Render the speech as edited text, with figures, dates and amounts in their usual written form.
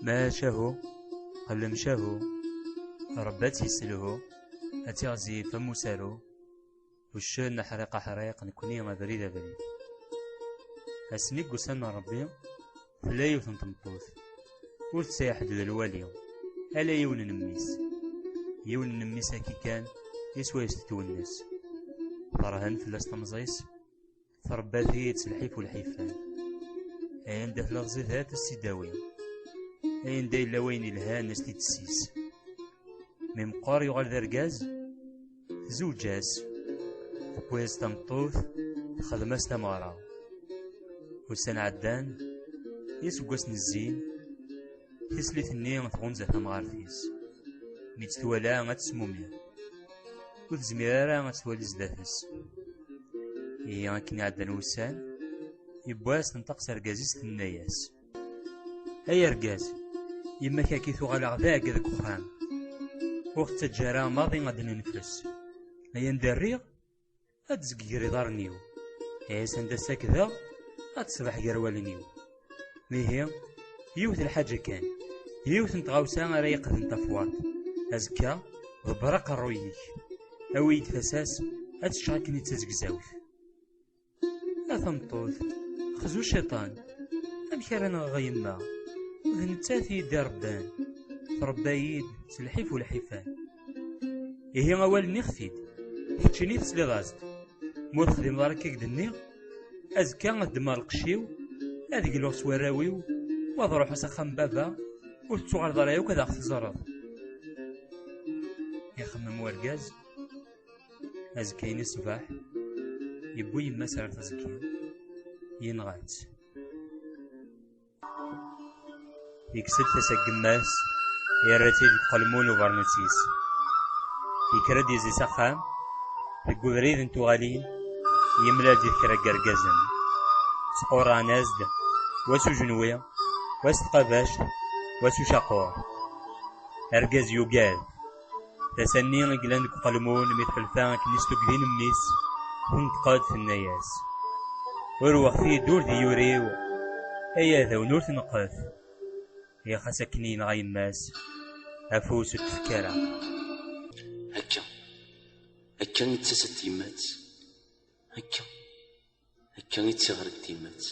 ما شافو قل مشافو ربات يسلهو أتيغزي فمو سالو والشن حريق حريق نكوني ما بريد بريد أسنيك قسنا ربي فلا يوثن تمطوث ورث سيحد ذا الوالي ألا يون نميس يون نميس كي كان يسوى يستتونس فرهن في الاستمزيس فرباثي تسلحيف والحيفان أين ده لغزي ذات السيداوي أين دا إلا وين إلها الناس تتسيس من مقار يغال ذا رقاز زوجاس تبويز تمطوث خدماس تمارا وسان عدان يسوقسن الزين تسليث النية تغنزة تمغارفيس ميتتوالا غتسموميا وتزميرارا غتوالي زدافس إيا كني عدان وسان يبواس تنطقس رقازيس الناياس أي رقاز يما كاكي ثغال غذاك ذاك وخام وقت تجارا ماضي غاد ننفس أيا ندريغ هاد زقيري دارنيو أيا سندا ساكذا هاد صباح قروالنيو ميهي يوث الحاجة كان يوث نتغاوسا راه يقدن تفوات أزكا ضبرق الرويك أويد فساس هاد الشعاكني تزقزاوث أثمطوث خزو الشيطان أمكارنا غيما وذنتاثي دار ربان فربايد سلحيف والحيفان إيهي غوال نخفيد كتشني تسلي غازد مو تخدم دارك كدني أزكا غدمار القشيو هذيك الوقت وراويو وضروح سخم بابا وتسوغر ضرايو كذا أخت الزرط يخمم ورقاز أزكاين الصباح يبوي يما سار تزكي ينغات يكسد تسقماس يراتي القلمون وبرنوتيس يكرد يزي سخام القبريد انتو غالين يملا دي كرا قرقازن سقورا نازد واسو جنوية واسو قباشت واسو شاقور ارقاز يوقال تسني غيقلاندك قلمون ميتحلفان كنيستو قدين منيس ونتقاد في النياس وروح فيه دور دي يوريو ايا ذا ونور تنقاث يا خسكنين غايماس افوس التفكارة هكا نتسات تيمات هكا نتسغر التيمات